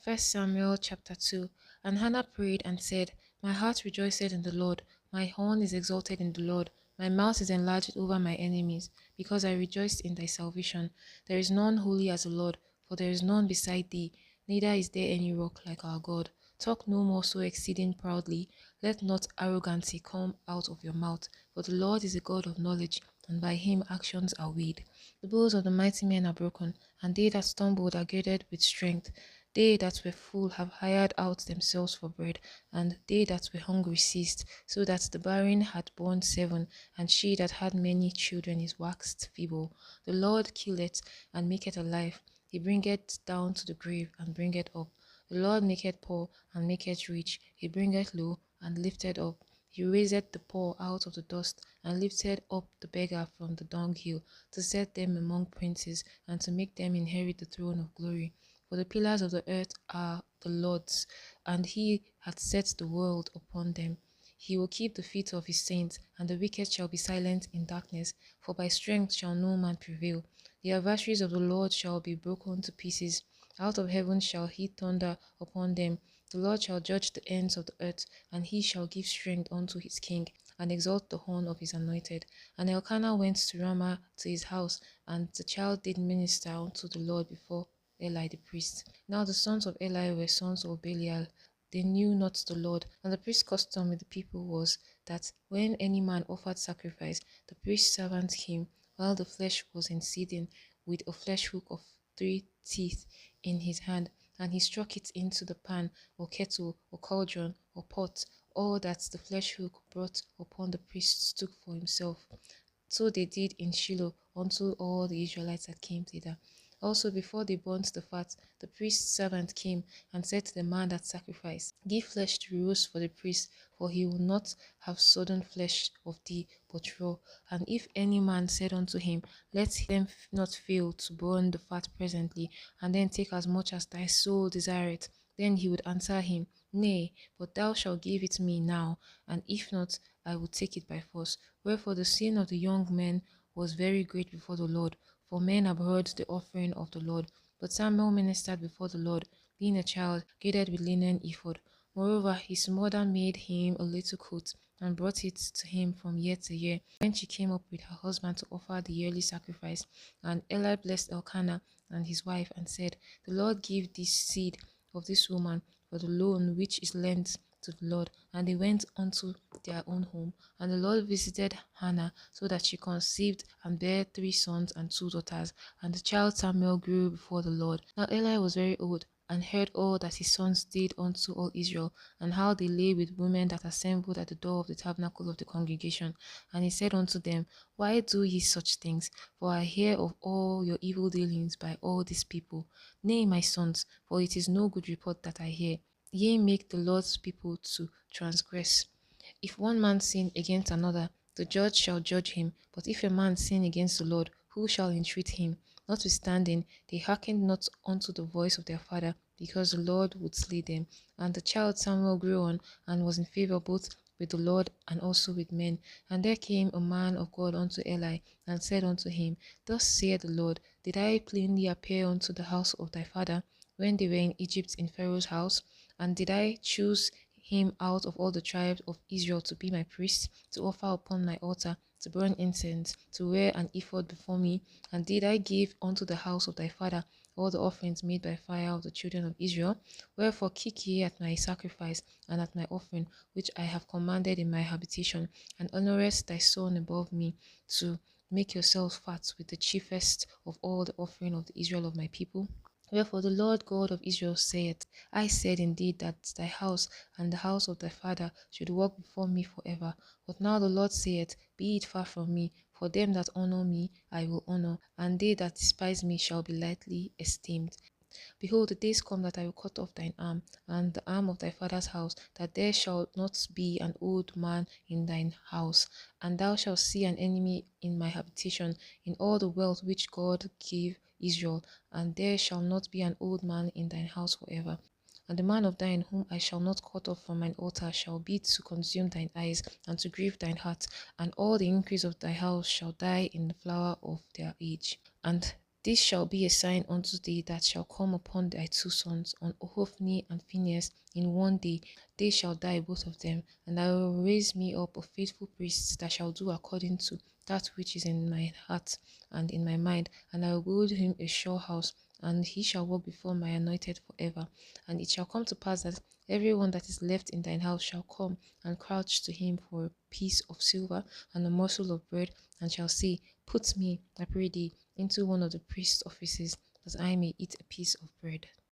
First Samuel chapter 2. And Hannah prayed and said, My heart rejoiceth in the Lord, my horn is exalted in the Lord, my mouth is enlarged over my enemies, because I rejoiced in thy salvation. There is none holy as the Lord, for there is none beside thee, neither is there any rock like our God. Talk no more so exceeding proudly, let not arrogancy come out of your mouth, for the Lord is a God of knowledge, and by him actions are weighed. The bows of the mighty men are broken, and they that stumbled are girded with strength. They that were full have hired out themselves for bread, and they that were hungry ceased, so that the barren had borne 7, and she that had many children is waxed feeble. The Lord killeth and maketh alive, he bringeth down to the grave and bringeth up. The Lord maketh poor and maketh rich, he bringeth low and lifted up. He raised the poor out of the dust, and lifted up the beggar from the dunghill, to set them among princes, and to make them inherit the throne of glory. For the pillars of the earth are the Lord's, and he hath set the world upon them. He will keep the feet of his saints, and the wicked shall be silent in darkness, for by strength shall no man prevail. The adversaries of the Lord shall be broken to pieces. Out of heaven shall he thunder upon them. The Lord shall judge the ends of the earth, and he shall give strength unto his king, and exalt the horn of his anointed. And Elkanah went to Ramah to his house, and the child did minister unto the Lord before Eli the priest. Now the sons of Eli were sons of Belial. They knew not the Lord. And the priest's custom with the people was that when any man offered sacrifice, the priest's servant came, while the flesh was in seething, with a flesh hook of 3 teeth in his hand, and he struck it into the pan, or kettle, or cauldron, or pot, all that the flesh hook brought upon the priest took for himself. So they did in Shiloh unto all the Israelites that came thither. Also, before they burnt the fat, the priest's servant came and said to the man that sacrificed, Give flesh to roast for the priest, for he will not have sodden flesh of thee, but raw. And if any man said unto him, Let them not fail to burn the fat presently, and then take as much as thy soul desireth, then he would answer him, Nay, but thou shalt give it me now, and if not, I will take it by force. Wherefore the sin of the young men was very great before the Lord, for men abhorred the offering of the Lord. But Samuel ministered before the Lord, being a child, girded with linen ephod. Moreover, his mother made him a little coat, and brought it to him from year to year, when she came up with her husband to offer the yearly sacrifice. And Eli blessed Elkanah and his wife, and said, The Lord give this seed of this woman for the loan which is lent to the Lord. And they went unto their own home. And the Lord visited Hannah, so that she conceived and bare 3 sons and 2 daughters. And the child Samuel grew before the Lord. Now Eli was very old, and heard all that his sons did unto all Israel, and how they lay with women that assembled at the door of the tabernacle of the congregation. And he said unto them, Why do ye such things? For I hear of all your evil dealings by all these people. Nay, my sons, for it is no good report that I hear. Ye make the Lord's people to transgress. If one man sin against another, the judge shall judge him. But if a man sin against the Lord, who shall entreat him? Notwithstanding, they hearkened not unto the voice of their father, because the Lord would slay them. And the child Samuel grew on, and was in favor both with the Lord and also with men. And there came a man of God unto Eli, and said unto him, Thus saith the Lord, Did I plainly appear unto the house of thy father, when they were in Egypt in Pharaoh's house? And did I choose him out of all the tribes of Israel to be my priest, to offer upon my altar, to burn incense, to wear an ephod before me? And did I give unto the house of thy father all the offerings made by fire of the children of Israel? Wherefore kick ye at my sacrifice and at my offering, which I have commanded in my habitation, and honourest thy son above me, to make yourselves fat with the chiefest of all the offering of the Israel of my people? Wherefore the Lord God of Israel saith, I said indeed that thy house and the house of thy father should walk before me forever. But now the Lord saith, Be it far from me, for them that honour me I will honour, and they that despise me shall be lightly esteemed. Behold, the days come that I will cut off thine arm, and the arm of thy father's house, that there shall not be an old man in thine house. And thou shalt see an enemy in my habitation, in all the wealth which God gave Israel, and there shall not be an old man in thine house forever. And the man of thine whom I shall not cut off from mine altar shall be to consume thine eyes, and to grieve thine heart, and all the increase of thy house shall die in the flower of their age. And This shall be a sign unto thee that shall come upon thy two sons, on Hophni and Phinehas, in one day. They shall die both of them, and I will raise me up of faithful priests that shall do according to that which is in my heart and in my mind, and I will build him a sure house, and he shall walk before my anointed forever. And it shall come to pass that every one that is left in thine house shall come and crouch to him for a piece of silver and a morsel of bread, and shall say, Put me, I pray thee, into one of the priest's offices, that I may eat a piece of bread.